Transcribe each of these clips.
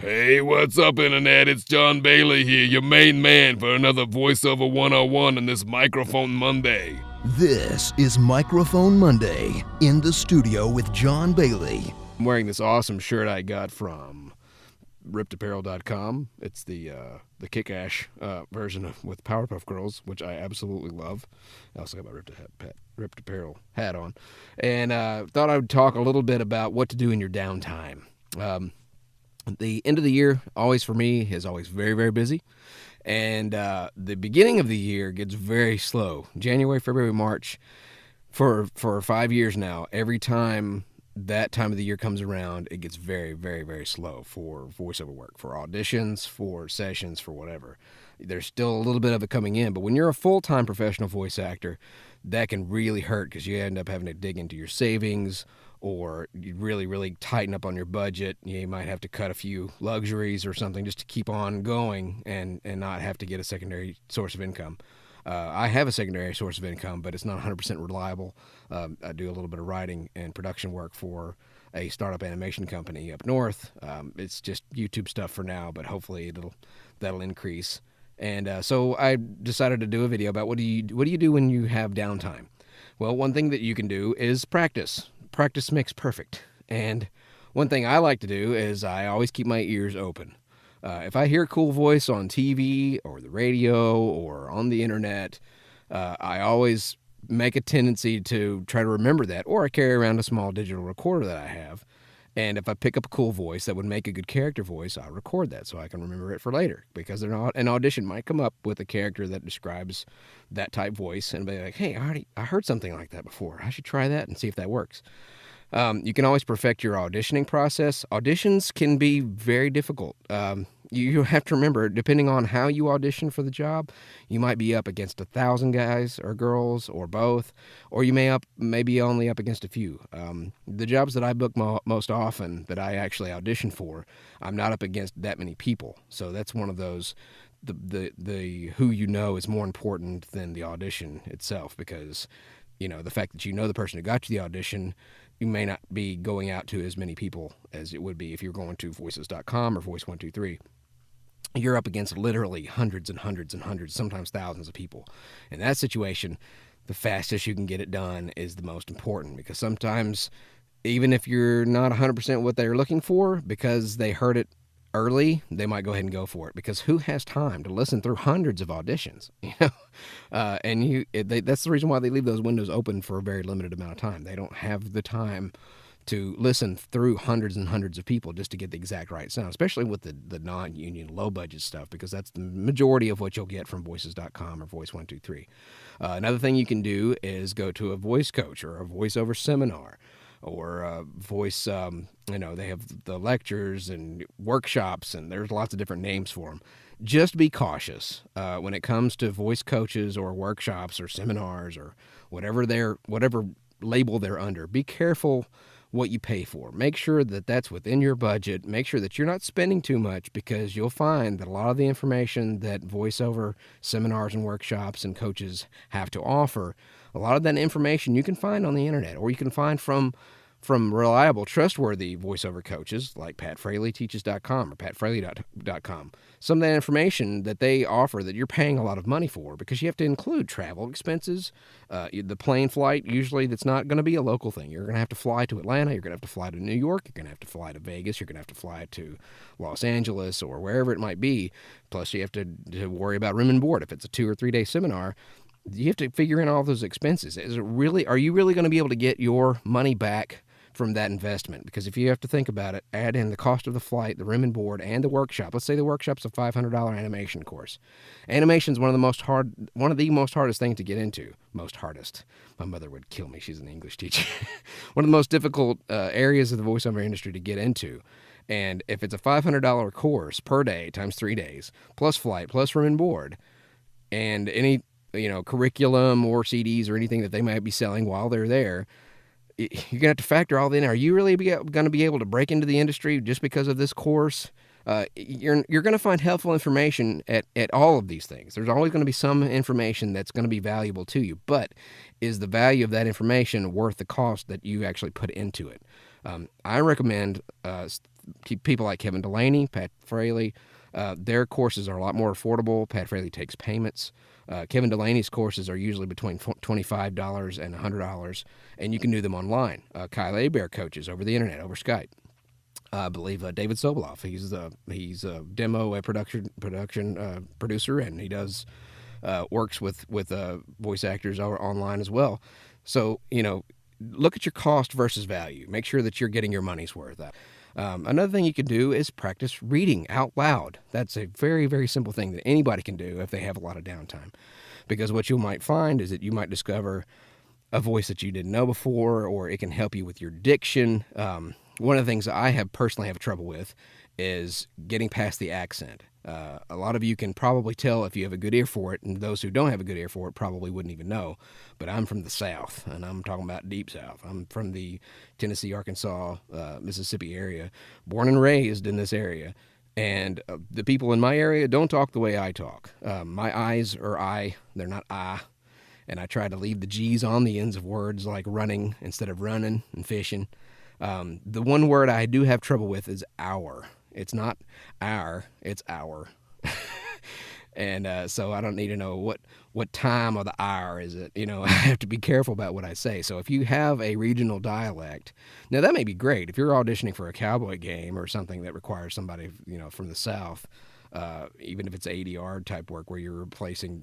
Hey, what's up, Internet? It's John Bailey here, your main man for another voiceover 101 on this Microphone Monday. This is Microphone Monday in the studio with John Bailey. I'm wearing this awesome shirt I got from rippedapparel.com. It's the kick-ash version with Powerpuff Girls, which I absolutely love. I also got my Ripped Apparel hat on. And thought I would talk a little bit about what to do in your downtime. The end of the year, always for me, is always very, very busy. And the beginning of the year gets very slow. January, February, March, for 5 years now, every time that time of the year comes around, it gets very, very, very slow for voiceover work, for auditions, for sessions, for whatever. There's still a little bit of it coming in, but when you're a full-time professional voice actor, that can really hurt because you end up having to dig into your savings, or you really, really tighten up on your budget. You might have to cut a few luxuries or something just to keep on going and not have to get a secondary source of income. I have a secondary source of income, but it's not 100% reliable. I do a little bit of writing and production work for a startup animation company up north. It's just YouTube stuff for now, but hopefully that'll increase. And so I decided to do a video about what do you do when you have downtime. Well, one thing that you can do is practice. Practice makes perfect. And one thing I like to do is I always keep my ears open. If I hear a cool voice on TV or the radio or on the internet, I always make a tendency to try to remember that, or I carry around a small digital recorder that I have. And if I pick up a cool voice that would make a good character voice, I'll record that so I can remember it for later. Because an audition might come up with a character that describes that type voice and be like, hey, I heard something like that before. I should try that and see if that works. You can always perfect your auditioning process. Auditions can be very difficult. You have to remember, depending on how you audition for the job, you might be up against 1,000 guys or girls or both, or you may be only up against a few. The jobs that I book most often that I actually audition for, I'm not up against that many people. So that's one of those, the who you know is more important than the audition itself, because the fact that you know the person who got you the audition, you may not be going out to as many people as it would be if you're going to voices.com or Voice123. You're up against literally hundreds and hundreds and hundreds, sometimes thousands of people. In that situation, the fastest you can get it done is the most important, because sometimes, even if you're not 100% what they're looking for, because they heard it early, they might go ahead and go for it, because who has time to listen through hundreds of auditions? That's the reason why they leave those windows open for a very limited amount of time. They don't have the time to listen through hundreds and hundreds of people just to get the exact right sound, especially with the non-union, low-budget stuff, because that's the majority of what you'll get from voices.com or Voice123. Another thing you can do is go to a voice coach or a voiceover seminar, or voice, they have the lectures and workshops, and there's lots of different names for them. Just be cautious when it comes to voice coaches or workshops or seminars or whatever label they're under. Be careful what you pay for. Make sure that that's within your budget. Make sure that you're not spending too much, because you'll find that a lot of the information that voiceover seminars and workshops and coaches have to offer, a lot of that information you can find on the internet, or you can find from reliable, trustworthy voiceover coaches like PatFraleyTeaches.com or PatFraley.com. Some of that information that they offer that you're paying a lot of money for, because you have to include travel expenses, the plane flight, usually that's not going to be a local thing. You're going to have to fly to Atlanta, you're going to have to fly to New York, you're going to have to fly to Vegas, you're going to have to fly to Los Angeles or wherever it might be. Plus you have to worry about room and board if it's a 2 or 3 day seminar. You have to figure in all those expenses. Are you really going to be able to get your money back from that investment? Because if you have to think about it, add in the cost of the flight, the room and board, and the workshop. Let's say the workshop's a $500 animation course. Animation is one of the most hardest things to get into. Most hardest. My mother would kill me. She's an English teacher. One of the most difficult areas of the voiceover industry to get into. And if it's a $500 course per day times 3 days, plus flight, plus room and board, and any curriculum or CDs or anything that they might be selling while they're there, you're going to have to factor all that in. Are you really going to be able to break into the industry just because of this course? You're going to find helpful information at all of these things. There's always going to be some information that's going to be valuable to you, but is the value of that information worth the cost that you actually put into it? I recommend people like Kevin Delaney, Pat Fraley. Their courses are a lot more affordable. Pat Fraley takes payments. Kevin Delaney's courses are usually between $25 and $100, and you can do them online. Kyle Abear coaches over the internet, over Skype. I believe David Soboloff. He's a demo a production producer, and he does works with voice actors online as well. So look at your cost versus value. Make sure that you're getting your money's worth. Another thing you can do is practice reading out loud. That's a very, very simple thing that anybody can do if they have a lot of downtime. Because what you might find is that you might discover a voice that you didn't know before, or it can help you with your diction. One of the things I personally have trouble with is getting past the accent. A lot of you can probably tell if you have a good ear for it, and those who don't have a good ear for it probably wouldn't even know. But I'm from the South, and I'm talking about deep South. I'm from the Tennessee, Arkansas, Mississippi area, born and raised in this area. And the people in my area don't talk the way I talk. My eyes are I, they're not I. And I try to leave the G's on the ends of words like running instead of running and fishing. The one word I do have trouble with is hour. It's not our, it's our. And so I don't need to know what time of the hour is it. I have to be careful about what I say. So if you have a regional dialect, now that may be great. If you're auditioning for a cowboy game or something that requires somebody, from the South, even if it's ADR type work where you're replacing,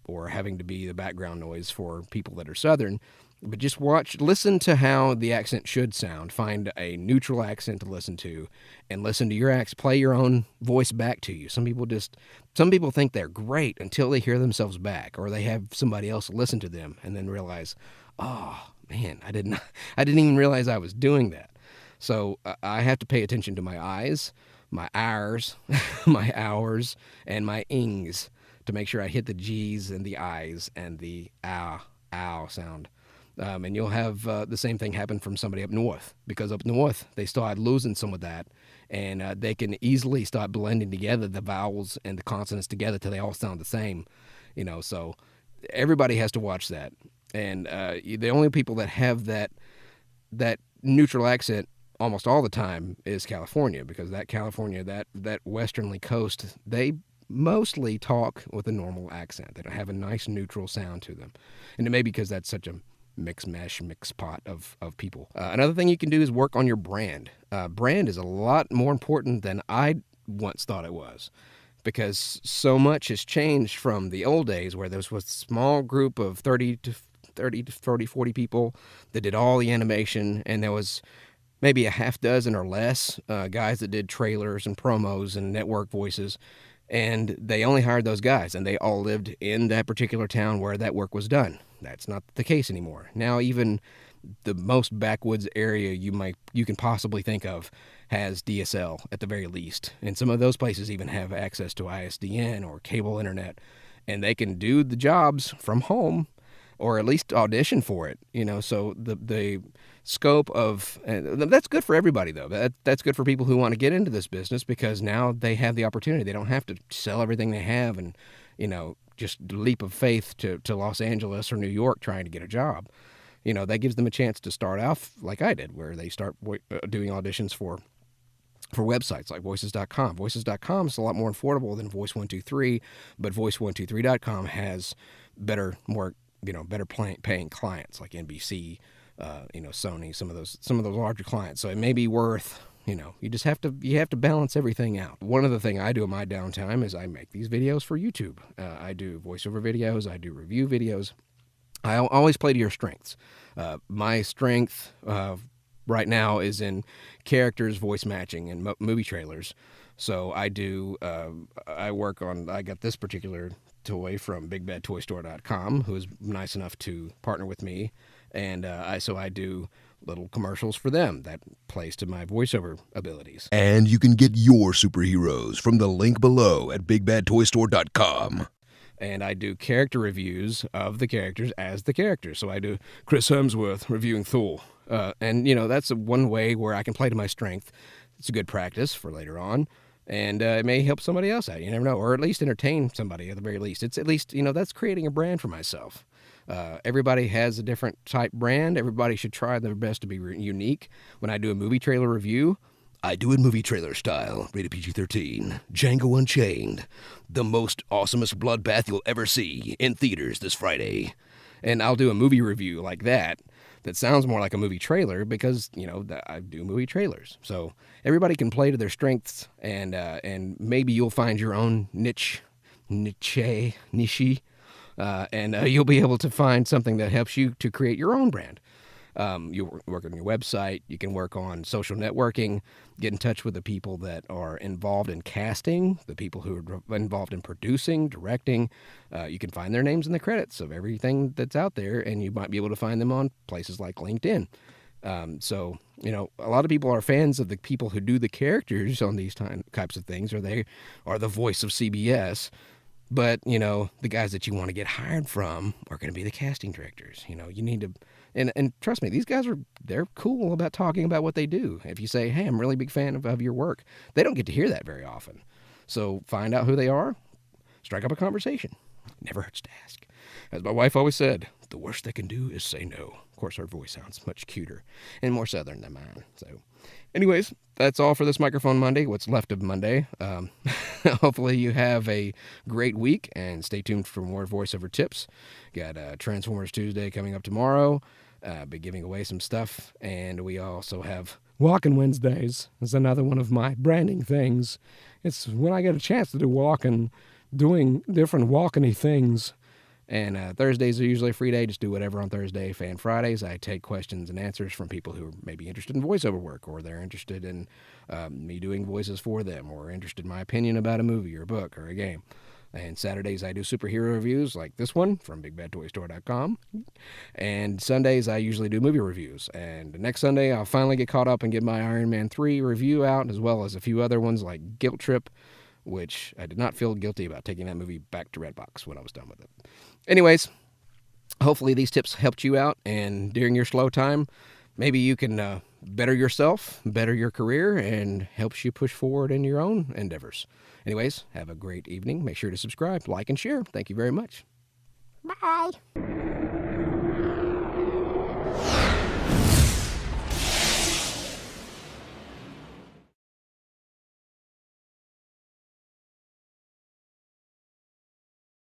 or having to be the background noise for people that are Southern. But just listen to how the accent should sound. Find a neutral accent to listen to, and listen to your accent. Play your own voice back to you. Some people think they're great until they hear themselves back, or they have somebody else listen to them and then realize, oh man, I didn't even realize I was doing that. So I have to pay attention to my eyes, my hours, my hours, and my ings to make sure I hit the G's and the I's and the ow sound. And you'll have the same thing happen from somebody up north, because up north they start losing some of that, and they can easily start blending together the vowels and the consonants together till they all sound the same. So everybody has to watch that. And the only people that have that neutral accent almost all the time is California, because that westernly coast, they mostly talk with a normal accent. They don't have a nice neutral sound to them. And it may be because that's such a mix pot of people. Another thing you can do is work on your brand. Brand is a lot more important than I once thought it was, because so much has changed from the old days where there was a small group of 30 to 40 people that did all the animation, and there was maybe a half dozen or less guys that did trailers and promos and network voices. And they only hired those guys, and they all lived in that particular town where that work was done. That's not the case anymore. Now even the most backwoods area you can possibly think of has DSL at the very least. And some of those places even have access to ISDN or cable internet, and they can do the jobs from home, or at least audition for it. So the scope of, that's good for everybody though. That's good for people who want to get into this business, because now they have the opportunity. They don't have to sell everything they have and just leap of faith to Los Angeles or New York trying to get a job. That gives them a chance to start off like I did, where they start doing auditions for websites like voices.com. Voices.com is a lot more affordable than Voice123, but Voice123.com has better paying clients like NBC, Sony, some of those larger clients. So it may be worth, you have to balance everything out. One other thing I do in my downtime is I make these videos for YouTube. I do voiceover videos. I do review videos. I always play to your strengths. My strength right now is in characters, voice matching, and movie trailers. So I got this particular toy from BigBadToyStore.com, who is nice enough to partner with me. And I do little commercials for them that plays to my voiceover abilities. And you can get your superheroes from the link below at BigBadToyStore.com. And I do character reviews of the characters as the characters. So I do Chris Hemsworth reviewing Thor. And that's one way where I can play to my strength. It's a good practice for later on. And it may help somebody else out. You never know. Or at least entertain somebody at the very least. It's at least, that's creating a brand for myself. Everybody has a different type brand. Everybody should try their best to be unique. When I do a movie trailer review, I do it movie trailer style, rated PG-13. Django Unchained, the most awesomest bloodbath you'll ever see, in theaters this Friday. And I'll do a movie review like that sounds more like a movie trailer because, I do movie trailers. So everybody can play to their strengths, and maybe you'll find your own niche, and you'll be able to find something that helps you to create your own brand. You work on your website. You can work on social networking, get in touch with the people that are involved in casting, the people who are involved in producing, directing. You can find their names in the credits of everything that's out there, and you might be able to find them on places like LinkedIn. So, a lot of people are fans of the people who do the characters on these types of things, or they are the voice of CBS. But, the guys that you want to get hired from are going to be the casting directors. You need to, and trust me, these guys they're cool about talking about what they do. If you say, hey, I'm a really big fan of your work, they don't get to hear that very often. So find out who they are, strike up a conversation. It never hurts to ask. As my wife always said, the worst they can do is say no. Of course, her voice sounds much cuter and more southern than mine. So, anyways, that's all for this Microphone Monday, what's left of Monday. Hopefully you have a great week, and stay tuned for more voiceover tips. Got Transformers Tuesday coming up tomorrow. Be giving away some stuff, and we also have Walking Wednesdays is another one of my branding things. It's when I get a chance to do walking, doing different walking-y things. And Thursdays are usually a free day. Just do whatever on Thursday. Fan Fridays, I take questions and answers from people who may be interested in voiceover work, or they're interested in me doing voices for them, or interested in my opinion about a movie or a book or a game. And Saturdays, I do superhero reviews like this one from BigBadToyStore.com. And Sundays, I usually do movie reviews. And next Sunday, I'll finally get caught up and get my Iron Man 3 review out, as well as a few other ones like Guilt Trip, which I did not feel guilty about taking that movie back to Redbox when I was done with it. Anyways, hopefully these tips helped you out, and during your slow time, maybe you can better yourself, better your career, and helps you push forward in your own endeavors. Anyways, have a great evening. Make sure to subscribe, like, and share. Thank you very much. Bye.